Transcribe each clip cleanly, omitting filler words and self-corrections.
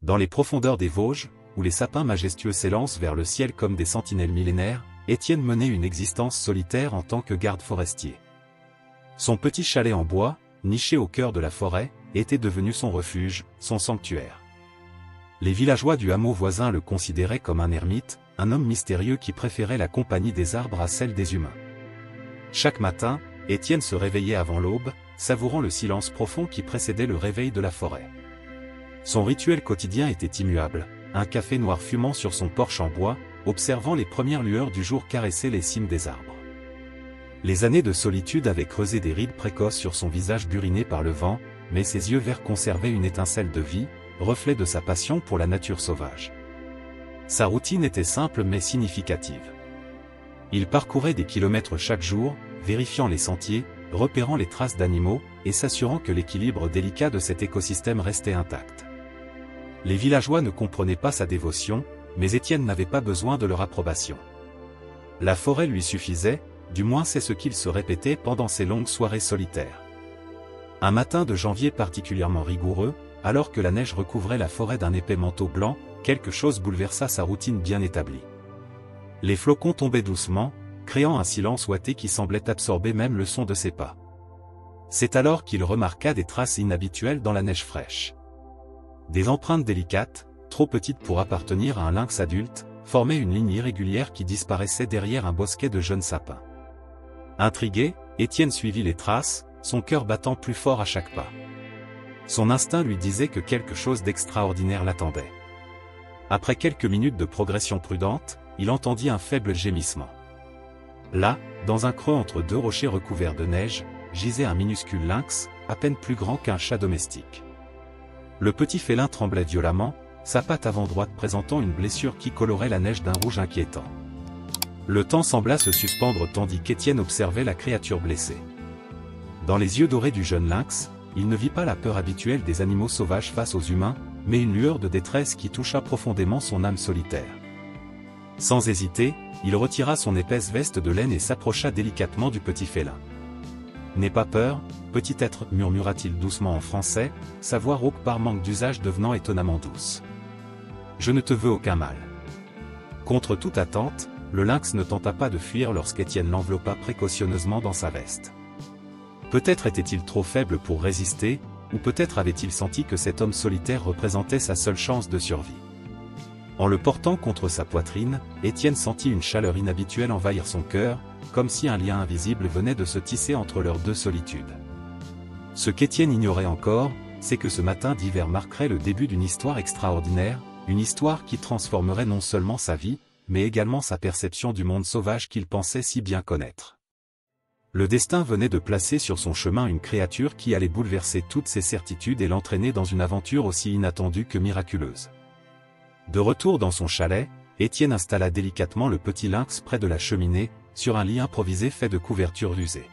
Dans les profondeurs des Vosges, où les sapins majestueux s'élancent vers le ciel comme des sentinelles millénaires, Étienne menait une existence solitaire en tant que garde forestier. Son petit chalet en bois, niché au cœur de la forêt, était devenu son refuge, son sanctuaire. Les villageois du hameau voisin le considéraient comme un ermite, un homme mystérieux qui préférait la compagnie des arbres à celle des humains. Chaque matin, Étienne se réveillait avant l'aube, savourant le silence profond qui précédait le réveil de la forêt. Son rituel quotidien était immuable, un café noir fumant sur son porche en bois, observant les premières lueurs du jour caresser les cimes des arbres. Les années de solitude avaient creusé des rides précoces sur son visage buriné par le vent, mais ses yeux verts conservaient une étincelle de vie, reflet de sa passion pour la nature sauvage. Sa routine était simple mais significative. Il parcourait des kilomètres chaque jour, vérifiant les sentiers, repérant les traces d'animaux, et s'assurant que l'équilibre délicat de cet écosystème restait intact. Les villageois ne comprenaient pas sa dévotion, mais Étienne n'avait pas besoin de leur approbation. La forêt lui suffisait, du moins c'est ce qu'il se répétait pendant ses longues soirées solitaires. Un matin de janvier particulièrement rigoureux, alors que la neige recouvrait la forêt d'un épais manteau blanc, quelque chose bouleversa sa routine bien établie. Les flocons tombaient doucement, créant un silence ouaté qui semblait absorber même le son de ses pas. C'est alors qu'il remarqua des traces inhabituelles dans la neige fraîche. Des empreintes délicates, trop petites pour appartenir à un lynx adulte, formaient une ligne irrégulière qui disparaissait derrière un bosquet de jeunes sapins. Intrigué, Étienne suivit les traces, son cœur battant plus fort à chaque pas. Son instinct lui disait que quelque chose d'extraordinaire l'attendait. Après quelques minutes de progression prudente, il entendit un faible gémissement. Là, dans un creux entre deux rochers recouverts de neige, gisait un minuscule lynx, à peine plus grand qu'un chat domestique. Le petit félin tremblait violemment, sa patte avant droite présentant une blessure qui colorait la neige d'un rouge inquiétant. Le temps sembla se suspendre tandis qu'Étienne observait la créature blessée. Dans les yeux dorés du jeune lynx, il ne vit pas la peur habituelle des animaux sauvages face aux humains, mais une lueur de détresse qui toucha profondément son âme solitaire. Sans hésiter, il retira son épaisse veste de laine et s'approcha délicatement du petit félin. « N'aie pas peur, petit être, murmura-t-il doucement en français, sa voix rauque par manque d'usage devenant étonnamment douce. Je ne te veux aucun mal. » Contre toute attente, le lynx ne tenta pas de fuir lorsqu'Étienne l'enveloppa précautionneusement dans sa veste. Peut-être était-il trop faible pour résister, ou peut-être avait-il senti que cet homme solitaire représentait sa seule chance de survie. En le portant contre sa poitrine, Étienne sentit une chaleur inhabituelle envahir son cœur, comme si un lien invisible venait de se tisser entre leurs deux solitudes. Ce qu'Étienne ignorait encore, c'est que ce matin d'hiver marquerait le début d'une histoire extraordinaire, une histoire qui transformerait non seulement sa vie, mais également sa perception du monde sauvage qu'il pensait si bien connaître. Le destin venait de placer sur son chemin une créature qui allait bouleverser toutes ses certitudes et l'entraîner dans une aventure aussi inattendue que miraculeuse. De retour dans son chalet, Étienne installa délicatement le petit lynx près de la cheminée, sur un lit improvisé fait de couvertures usées.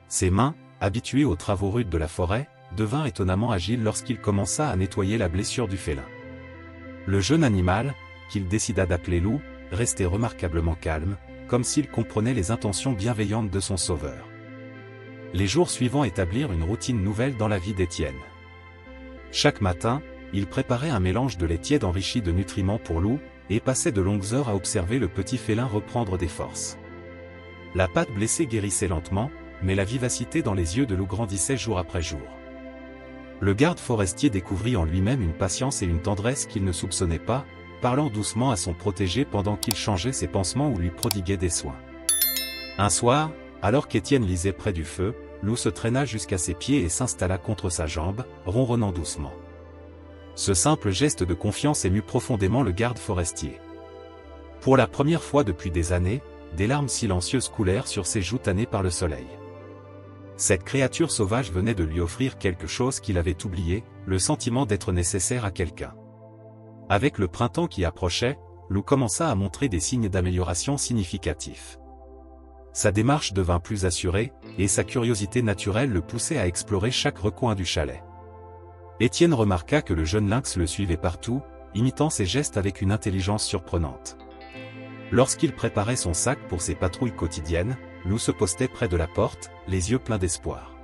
Ses mains, habituées aux travaux rudes de la forêt, devinrent étonnamment agiles lorsqu'il commença à nettoyer la blessure du félin. Le jeune animal, qu'il décida d'appeler Loup, restait remarquablement calme, comme s'il comprenait les intentions bienveillantes de son sauveur. Les jours suivants établirent une routine nouvelle dans la vie d'Étienne. Chaque matin, il préparait un mélange de lait tiède enrichi de nutriments pour Loup, et passait de longues heures à observer le petit félin reprendre des forces. La patte blessée guérissait lentement, mais la vivacité dans les yeux de Loup grandissait jour après jour. Le garde forestier découvrit en lui-même une patience et une tendresse qu'il ne soupçonnait pas, parlant doucement à son protégé pendant qu'il changeait ses pansements ou lui prodiguait des soins. Un soir, alors qu'Étienne lisait près du feu, Loup se traîna jusqu'à ses pieds et s'installa contre sa jambe, ronronnant doucement. Ce simple geste de confiance émut profondément le garde forestier. Pour la première fois depuis des années, des larmes silencieuses coulèrent sur ses joues tannées par le soleil. Cette créature sauvage venait de lui offrir quelque chose qu'il avait oublié, le sentiment d'être nécessaire à quelqu'un. Avec le printemps qui approchait, Loup commença à montrer des signes d'amélioration significatifs. Sa démarche devint plus assurée, et sa curiosité naturelle le poussait à explorer chaque recoin du chalet. Étienne remarqua que le jeune lynx le suivait partout, imitant ses gestes avec une intelligence surprenante. Lorsqu'il préparait son sac pour ses patrouilles quotidiennes, Loup se postait près de la porte, les yeux pleins d'espoir.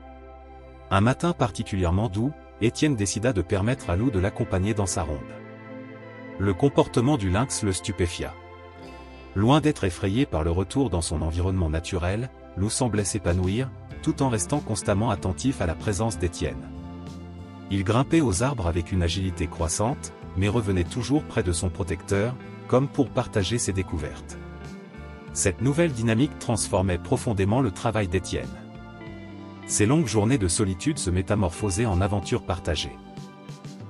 Un matin particulièrement doux, Étienne décida de permettre à Lou de l'accompagner dans sa ronde. Le comportement du lynx le stupéfia. Loin d'être effrayé par le retour dans son environnement naturel, Lou semblait s'épanouir, tout en restant constamment attentif à la présence d'Étienne. Il grimpait aux arbres avec une agilité croissante, mais revenait toujours près de son protecteur, comme pour partager ses découvertes. Cette nouvelle dynamique transformait profondément le travail d'Étienne. Ses longues journées de solitude se métamorphosaient en aventures partagées.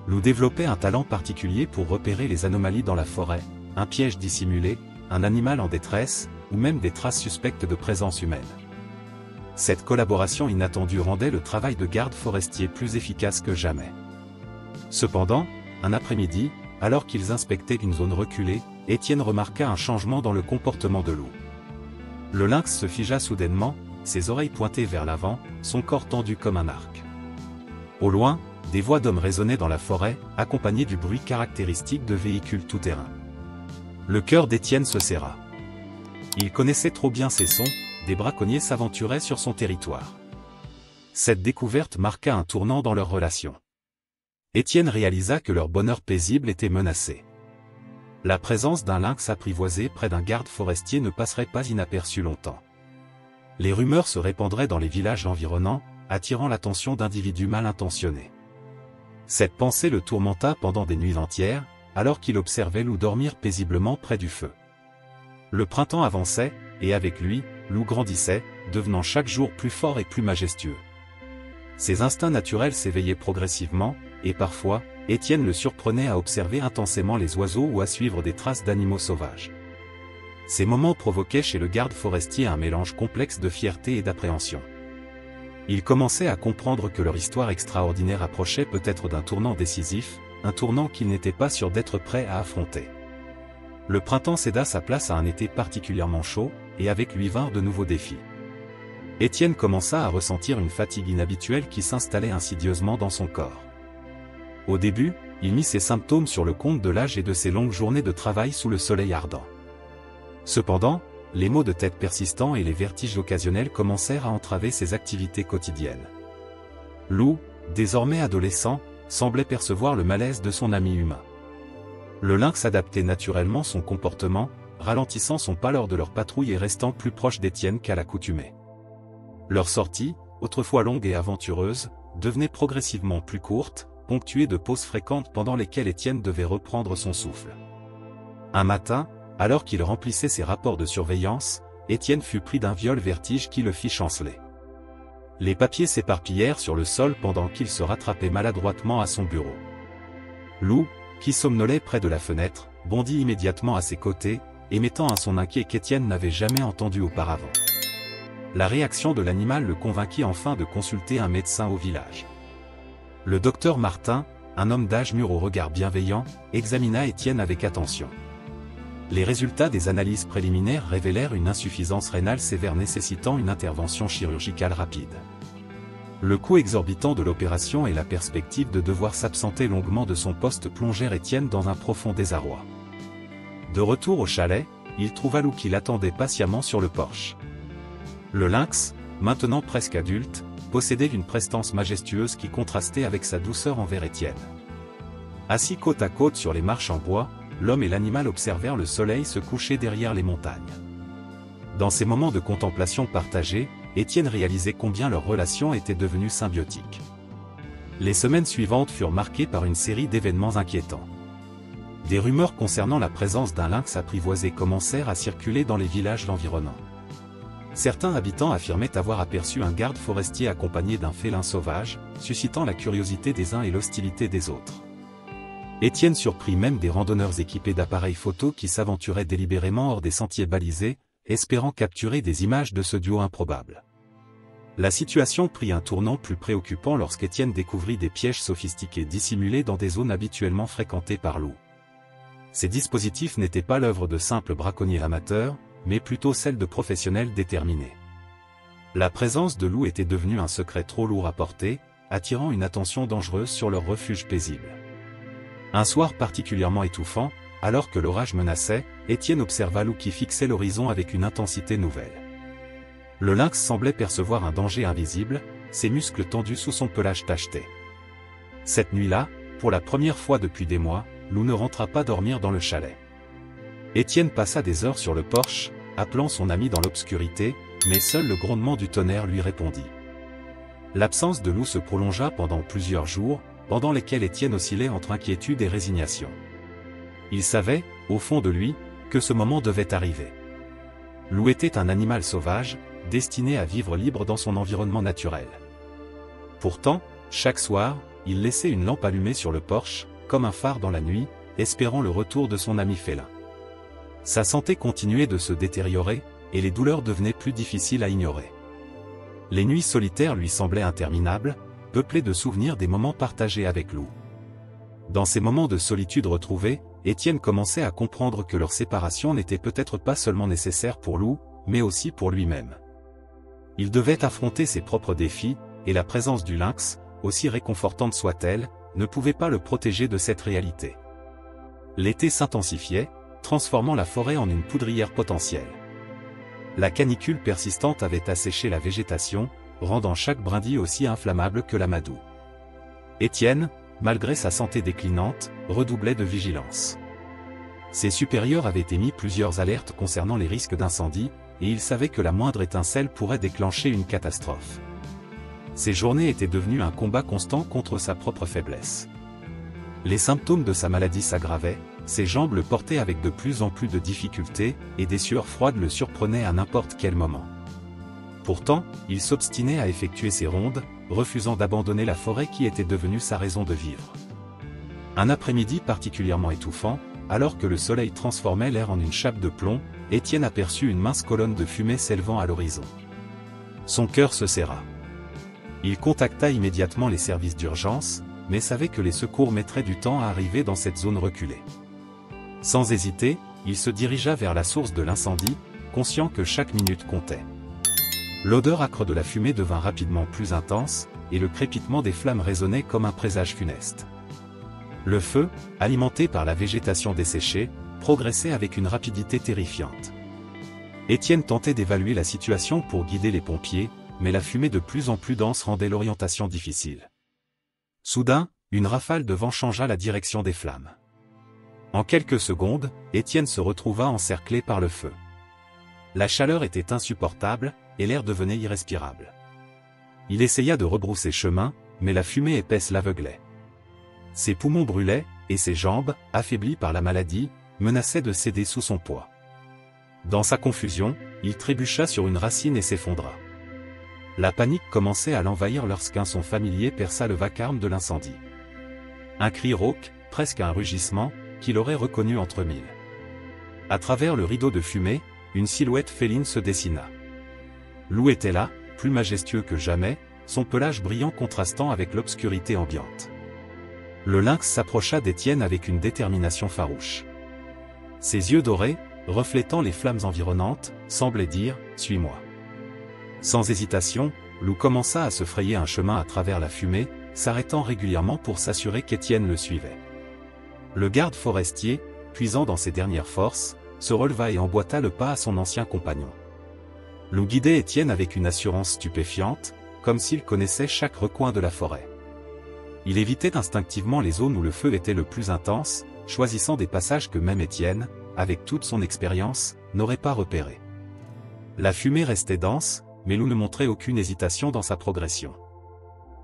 Lou développait un talent particulier pour repérer les anomalies dans la forêt, un piège dissimulé, un animal en détresse, ou même des traces suspectes de présence humaine. Cette collaboration inattendue rendait le travail de garde forestier plus efficace que jamais. Cependant, un après-midi, alors qu'ils inspectaient une zone reculée, Étienne remarqua un changement dans le comportement de Lou. Le lynx se figea soudainement, ses oreilles pointées vers l'avant, son corps tendu comme un arc. Au loin, des voix d'hommes résonnaient dans la forêt, accompagnées du bruit caractéristique de véhicules tout-terrain. Le cœur d'Étienne se serra. Il connaissait trop bien ces sons, des braconniers s'aventuraient sur son territoire. Cette découverte marqua un tournant dans leur relation. Étienne réalisa que leur bonheur paisible était menacé. La présence d'un lynx apprivoisé près d'un garde forestier ne passerait pas inaperçue longtemps. Les rumeurs se répandraient dans les villages environnants, attirant l'attention d'individus mal intentionnés. Cette pensée le tourmenta pendant des nuits entières, alors qu'il observait Lou dormir paisiblement près du feu. Le printemps avançait, et avec lui, Lou grandissait, devenant chaque jour plus fort et plus majestueux. Ses instincts naturels s'éveillaient progressivement, et parfois, Étienne le surprenait à observer intensément les oiseaux ou à suivre des traces d'animaux sauvages. Ces moments provoquaient chez le garde forestier un mélange complexe de fierté et d'appréhension. Il commençait à comprendre que leur histoire extraordinaire approchait peut-être d'un tournant décisif, un tournant qu'il n'était pas sûr d'être prêt à affronter. Le printemps céda sa place à un été particulièrement chaud, et avec lui vinrent de nouveaux défis. Étienne commença à ressentir une fatigue inhabituelle qui s'installait insidieusement dans son corps. Au début, il mit ses symptômes sur le compte de l'âge et de ses longues journées de travail sous le soleil ardent. Cependant, les maux de tête persistants et les vertiges occasionnels commencèrent à entraver ses activités quotidiennes. Lou, désormais adolescent, semblait percevoir le malaise de son ami humain. Le lynx adaptait naturellement son comportement, ralentissant son pas lors de leur patrouille et restant plus proche d'Étienne qu'à l'accoutumée. Leurs sorties, autrefois longues et aventureuses, devenaient progressivement plus courtes, ponctuées de pauses fréquentes pendant lesquelles Étienne devait reprendre son souffle. Un matin, alors qu'il remplissait ses rapports de surveillance, Étienne fut pris d'un viol vertige qui le fit chanceler. Les papiers s'éparpillèrent sur le sol pendant qu'il se rattrapait maladroitement à son bureau. Lou, qui somnolait près de la fenêtre, bondit immédiatement à ses côtés, émettant un son inquiet qu'Étienne n'avait jamais entendu auparavant. La réaction de l'animal le convainquit enfin de consulter un médecin au village. Le docteur Martin, un homme d'âge mûr au regard bienveillant, examina Étienne avec attention. Les résultats des analyses préliminaires révélèrent une insuffisance rénale sévère nécessitant une intervention chirurgicale rapide. Le coût exorbitant de l'opération et la perspective de devoir s'absenter longuement de son poste plongèrent Étienne dans un profond désarroi. De retour au chalet, il trouva Lou qui l'attendait patiemment sur le porche. Le lynx, maintenant presque adulte, possédait une prestance majestueuse qui contrastait avec sa douceur envers Étienne. Assis côte à côte sur les marches en bois, l'homme et l'animal observèrent le soleil se coucher derrière les montagnes. Dans ces moments de contemplation partagée, Étienne réalisait combien leur relation était devenue symbiotique. Les semaines suivantes furent marquées par une série d'événements inquiétants. Des rumeurs concernant la présence d'un lynx apprivoisé commencèrent à circuler dans les villages environnants. Certains habitants affirmaient avoir aperçu un garde forestier accompagné d'un félin sauvage, suscitant la curiosité des uns et l'hostilité des autres. Étienne surprit même des randonneurs équipés d'appareils photo qui s'aventuraient délibérément hors des sentiers balisés, espérant capturer des images de ce duo improbable. La situation prit un tournant plus préoccupant lorsqu'Étienne découvrit des pièges sophistiqués dissimulés dans des zones habituellement fréquentées par Lou. Ces dispositifs n'étaient pas l'œuvre de simples braconniers amateurs, mais plutôt celle de professionnels déterminés. La présence de Lou était devenue un secret trop lourd à porter, attirant une attention dangereuse sur leur refuge paisible. Un soir particulièrement étouffant, alors que l'orage menaçait, Étienne observa Lou qui fixait l'horizon avec une intensité nouvelle. Le lynx semblait percevoir un danger invisible, ses muscles tendus sous son pelage tacheté. Cette nuit-là, pour la première fois depuis des mois, Lou ne rentra pas dormir dans le chalet. Étienne passa des heures sur le porche, appelant son ami dans l'obscurité, mais seul le grondement du tonnerre lui répondit. L'absence de Lou se prolongea pendant plusieurs jours, pendant lesquels Étienne oscillait entre inquiétude et résignation. Il savait, au fond de lui, que ce moment devait arriver. Lou était un animal sauvage, destiné à vivre libre dans son environnement naturel. Pourtant, chaque soir, il laissait une lampe allumée sur le porche, comme un phare dans la nuit, espérant le retour de son ami félin. Sa santé continuait de se détériorer, et les douleurs devenaient plus difficiles à ignorer. Les nuits solitaires lui semblaient interminables, peuplées de souvenirs des moments partagés avec Lou. Dans ces moments de solitude retrouvés, Étienne commençait à comprendre que leur séparation n'était peut-être pas seulement nécessaire pour Lou, mais aussi pour lui-même. Il devait affronter ses propres défis, et la présence du lynx, aussi réconfortante soit-elle, ne pouvait pas le protéger de cette réalité. L'été s'intensifiait, transformant la forêt en une poudrière potentielle. La canicule persistante avait asséché la végétation, rendant chaque brindille aussi inflammable que l'amadou. Étienne, malgré sa santé déclinante, redoublait de vigilance. Ses supérieurs avaient émis plusieurs alertes concernant les risques d'incendie, et il savait que la moindre étincelle pourrait déclencher une catastrophe. Ses journées étaient devenues un combat constant contre sa propre faiblesse. Les symptômes de sa maladie s'aggravaient, ses jambes le portaient avec de plus en plus de difficultés, et des sueurs froides le surprenaient à n'importe quel moment. Pourtant, il s'obstinait à effectuer ses rondes, refusant d'abandonner la forêt qui était devenue sa raison de vivre. Un après-midi particulièrement étouffant, alors que le soleil transformait l'air en une chape de plomb, Étienne aperçut une mince colonne de fumée s'élevant à l'horizon. Son cœur se serra. Il contacta immédiatement les services d'urgence, mais savait que les secours mettraient du temps à arriver dans cette zone reculée. Sans hésiter, il se dirigea vers la source de l'incendie, conscient que chaque minute comptait. L'odeur âcre de la fumée devint rapidement plus intense, et le crépitement des flammes résonnait comme un présage funeste. Le feu, alimenté par la végétation desséchée, progressait avec une rapidité terrifiante. Étienne tentait d'évaluer la situation pour guider les pompiers, mais la fumée de plus en plus dense rendait l'orientation difficile. Soudain, une rafale de vent changea la direction des flammes. En quelques secondes, Étienne se retrouva encerclé par le feu. La chaleur était insupportable, et l'air devenait irrespirable. Il essaya de rebrousser chemin, mais la fumée épaisse l'aveuglait. Ses poumons brûlaient, et ses jambes, affaiblies par la maladie, menaçaient de céder sous son poids. Dans sa confusion, il trébucha sur une racine et s'effondra. La panique commençait à l'envahir lorsqu'un son familier perça le vacarme de l'incendie. Un cri rauque, presque un rugissement, qu'il aurait reconnu entre mille. À travers le rideau de fumée, une silhouette féline se dessina. Lou était là, plus majestueux que jamais, son pelage brillant contrastant avec l'obscurité ambiante. Le lynx s'approcha d'Étienne avec une détermination farouche. Ses yeux dorés, reflétant les flammes environnantes, semblaient dire « Suis-moi ». Sans hésitation, Lou commença à se frayer un chemin à travers la fumée, s'arrêtant régulièrement pour s'assurer qu'Étienne le suivait. Le garde forestier, puisant dans ses dernières forces, se releva et emboîta le pas à son ancien compagnon. Lou guidait Étienne avec une assurance stupéfiante, comme s'il connaissait chaque recoin de la forêt. Il évitait instinctivement les zones où le feu était le plus intense, choisissant des passages que même Étienne, avec toute son expérience, n'aurait pas repérés. La fumée restait dense, mais Lou ne montrait aucune hésitation dans sa progression.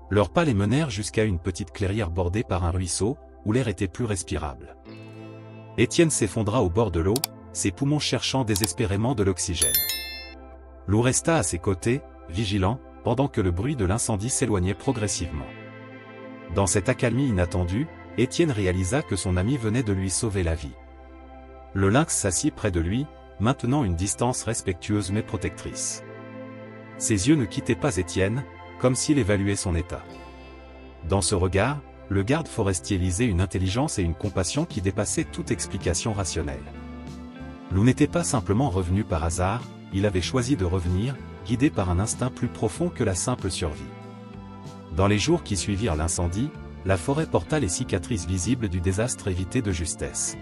Leurs pas les menèrent jusqu'à une petite clairière bordée par un ruisseau, où l'air était plus respirable. Étienne s'effondra au bord de l'eau, ses poumons cherchant désespérément de l'oxygène. Lou resta à ses côtés, vigilant, pendant que le bruit de l'incendie s'éloignait progressivement. Dans cette accalmie inattendue, Étienne réalisa que son ami venait de lui sauver la vie. Le lynx s'assit près de lui, maintenant une distance respectueuse mais protectrice. Ses yeux ne quittaient pas Étienne, comme s'il évaluait son état. Dans ce regard, le garde forestier lisait une intelligence et une compassion qui dépassaient toute explication rationnelle. Lou n'était pas simplement revenu par hasard, il avait choisi de revenir, guidé par un instinct plus profond que la simple survie. Dans les jours qui suivirent l'incendie, la forêt porta les cicatrices visibles du désastre évité de justesse.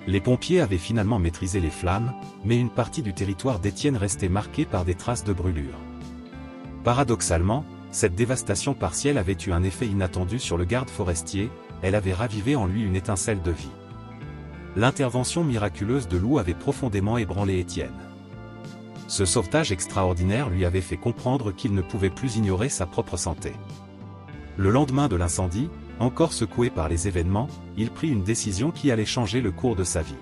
Les pompiers avaient finalement maîtrisé les flammes, mais une partie du territoire d'Étienne restait marquée par des traces de brûlure. Paradoxalement, cette dévastation partielle avait eu un effet inattendu sur le garde forestier, elle avait ravivé en lui une étincelle de vie. L'intervention miraculeuse de Lou avait profondément ébranlé Étienne. Ce sauvetage extraordinaire lui avait fait comprendre qu'il ne pouvait plus ignorer sa propre santé. Le lendemain de l'incendie, encore secoué par les événements, il prit une décision qui allait changer le cours de sa vie.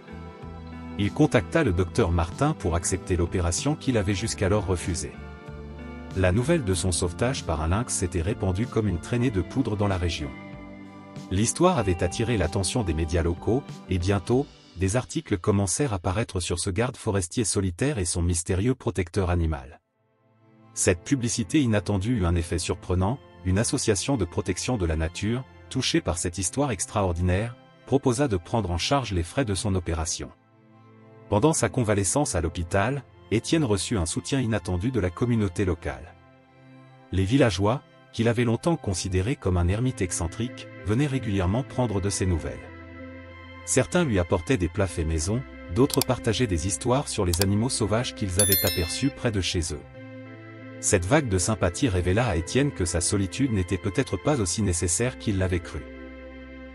Il contacta le docteur Martin pour accepter l'opération qu'il avait jusqu'alors refusée. La nouvelle de son sauvetage par un lynx s'était répandue comme une traînée de poudre dans la région. L'histoire avait attiré l'attention des médias locaux, et bientôt, des articles commencèrent à paraître sur ce garde forestier solitaire et son mystérieux protecteur animal. Cette publicité inattendue eut un effet surprenant, une association de protection de la nature, touchée par cette histoire extraordinaire, proposa de prendre en charge les frais de son opération. Pendant sa convalescence à l'hôpital, Étienne reçut un soutien inattendu de la communauté locale. Les villageois, qu'il avait longtemps considéré comme un ermite excentrique, venaient régulièrement prendre de ses nouvelles. Certains lui apportaient des plats faits maison, d'autres partageaient des histoires sur les animaux sauvages qu'ils avaient aperçus près de chez eux. Cette vague de sympathie révéla à Étienne que sa solitude n'était peut-être pas aussi nécessaire qu'il l'avait cru.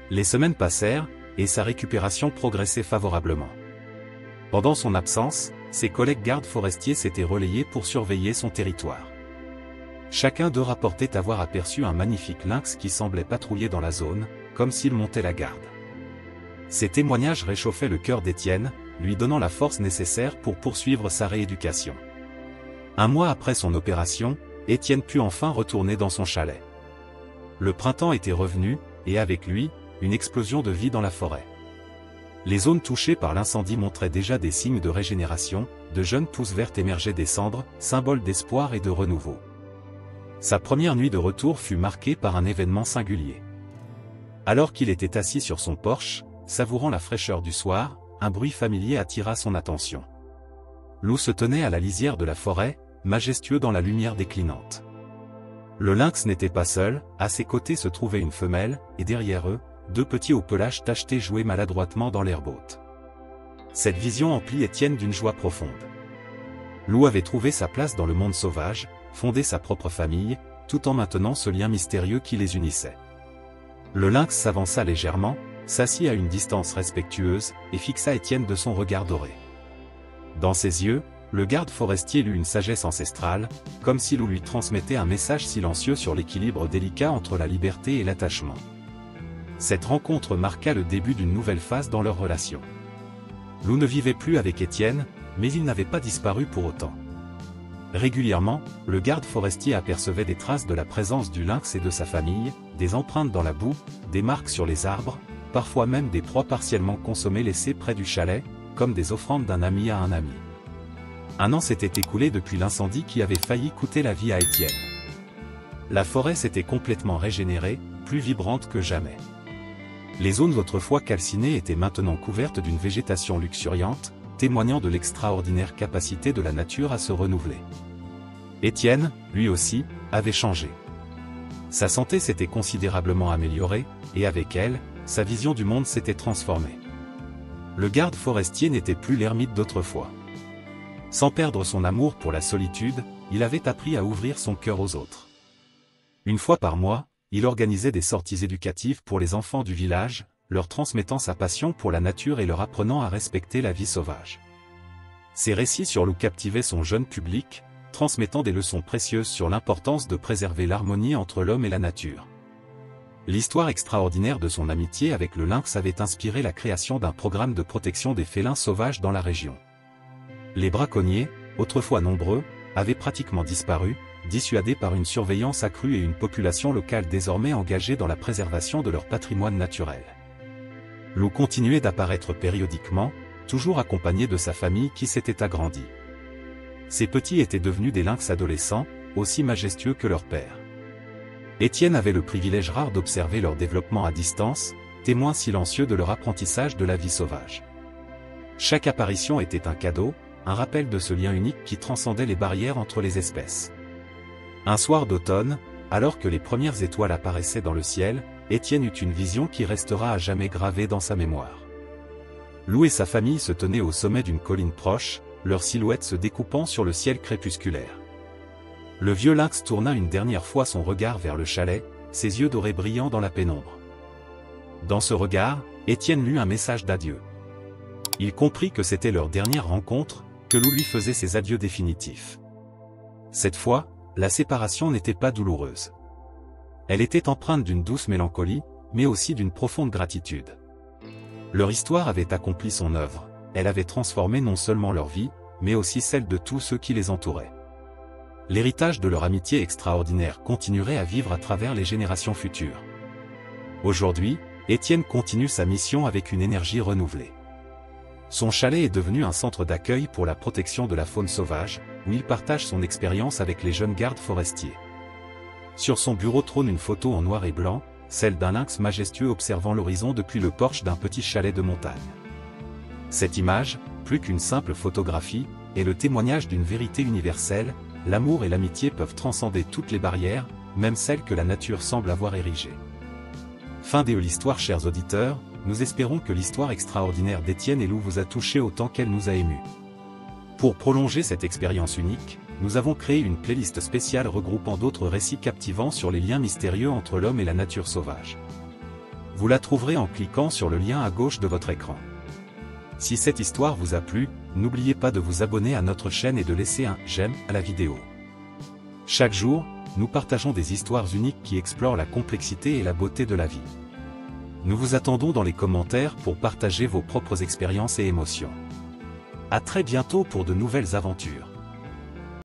Les semaines passèrent, et sa récupération progressait favorablement. Pendant son absence, ses collègues gardes forestiers s'étaient relayés pour surveiller son territoire. Chacun d'eux rapportait avoir aperçu un magnifique lynx qui semblait patrouiller dans la zone, comme s'il montait la garde. Ces témoignages réchauffaient le cœur d'Étienne, lui donnant la force nécessaire pour poursuivre sa rééducation. Un mois après son opération, Étienne put enfin retourner dans son chalet. Le printemps était revenu, et avec lui, une explosion de vie dans la forêt. Les zones touchées par l'incendie montraient déjà des signes de régénération, de jeunes pousses vertes émergeaient des cendres, symbole d'espoir et de renouveau. Sa première nuit de retour fut marquée par un événement singulier. Alors qu'il était assis sur son porche, savourant la fraîcheur du soir, un bruit familier attira son attention. Lou se tenait à la lisière de la forêt, majestueux dans la lumière déclinante. Le lynx n'était pas seul, à ses côtés se trouvait une femelle, et derrière eux, deux petits au pelage tacheté jouaient maladroitement dans l'herbe haute. Cette vision emplit Étienne d'une joie profonde. Lou avait trouvé sa place dans le monde sauvage, fondé sa propre famille, tout en maintenant ce lien mystérieux qui les unissait. Le lynx s'avança légèrement, s'assit à une distance respectueuse, et fixa Étienne de son regard doré. Dans ses yeux, le garde forestier lut une sagesse ancestrale, comme si Lou lui transmettait un message silencieux sur l'équilibre délicat entre la liberté et l'attachement. Cette rencontre marqua le début d'une nouvelle phase dans leur relation. Lou ne vivait plus avec Étienne, mais il n'avait pas disparu pour autant. Régulièrement, le garde forestier apercevait des traces de la présence du lynx et de sa famille, des empreintes dans la boue, des marques sur les arbres, parfois même des proies partiellement consommées laissées près du chalet, comme des offrandes d'un ami à un ami. Un an s'était écoulé depuis l'incendie qui avait failli coûter la vie à Étienne. La forêt s'était complètement régénérée, plus vibrante que jamais. Les zones autrefois calcinées étaient maintenant couvertes d'une végétation luxuriante, témoignant de l'extraordinaire capacité de la nature à se renouveler. Étienne, lui aussi, avait changé. Sa santé s'était considérablement améliorée, et avec elle, sa vision du monde s'était transformée. Le garde forestier n'était plus l'ermite d'autrefois. Sans perdre son amour pour la solitude, il avait appris à ouvrir son cœur aux autres. Une fois par mois, il organisait des sorties éducatives pour les enfants du village, leur transmettant sa passion pour la nature et leur apprenant à respecter la vie sauvage. Ses récits sur Lou captivaient son jeune public, transmettant des leçons précieuses sur l'importance de préserver l'harmonie entre l'homme et la nature. L'histoire extraordinaire de son amitié avec le lynx avait inspiré la création d'un programme de protection des félins sauvages dans la région. Les braconniers, autrefois nombreux, avaient pratiquement disparu, dissuadés par une surveillance accrue et une population locale désormais engagée dans la préservation de leur patrimoine naturel. Lou continuait d'apparaître périodiquement, toujours accompagné de sa famille qui s'était agrandie. Ces petits étaient devenus des lynx adolescents, aussi majestueux que leur père. Étienne avait le privilège rare d'observer leur développement à distance, témoin silencieux de leur apprentissage de la vie sauvage. Chaque apparition était un cadeau, un rappel de ce lien unique qui transcendait les barrières entre les espèces. Un soir d'automne, alors que les premières étoiles apparaissaient dans le ciel, Étienne eut une vision qui restera à jamais gravée dans sa mémoire. Lou et sa famille se tenaient au sommet d'une colline proche, leurs silhouettes se découpant sur le ciel crépusculaire. Le vieux lynx tourna une dernière fois son regard vers le chalet, ses yeux dorés brillant dans la pénombre. Dans ce regard, Étienne lut un message d'adieu. Il comprit que c'était leur dernière rencontre, que Lou lui faisait ses adieux définitifs. Cette fois, la séparation n'était pas douloureuse. Elle était empreinte d'une douce mélancolie, mais aussi d'une profonde gratitude. Leur histoire avait accompli son œuvre, elle avait transformé non seulement leur vie, mais aussi celle de tous ceux qui les entouraient. L'héritage de leur amitié extraordinaire continuerait à vivre à travers les générations futures. Aujourd'hui, Étienne continue sa mission avec une énergie renouvelée. Son chalet est devenu un centre d'accueil pour la protection de la faune sauvage, où il partage son expérience avec les jeunes gardes forestiers. Sur son bureau trône une photo en noir et blanc, celle d'un lynx majestueux observant l'horizon depuis le porche d'un petit chalet de montagne. Cette image, plus qu'une simple photographie, est le témoignage d'une vérité universelle: l'amour et l'amitié peuvent transcender toutes les barrières, même celles que la nature semble avoir érigées. Fin de l'histoire, chers auditeurs, nous espérons que l'histoire extraordinaire d'Étienne et Lou vous a touché autant qu'elle nous a émus. Pour prolonger cette expérience unique, nous avons créé une playlist spéciale regroupant d'autres récits captivants sur les liens mystérieux entre l'homme et la nature sauvage. Vous la trouverez en cliquant sur le lien à gauche de votre écran. Si cette histoire vous a plu, n'oubliez pas de vous abonner à notre chaîne et de laisser un « j'aime » à la vidéo. Chaque jour, nous partageons des histoires uniques qui explorent la complexité et la beauté de la vie. Nous vous attendons dans les commentaires pour partager vos propres expériences et émotions. À très bientôt pour de nouvelles aventures.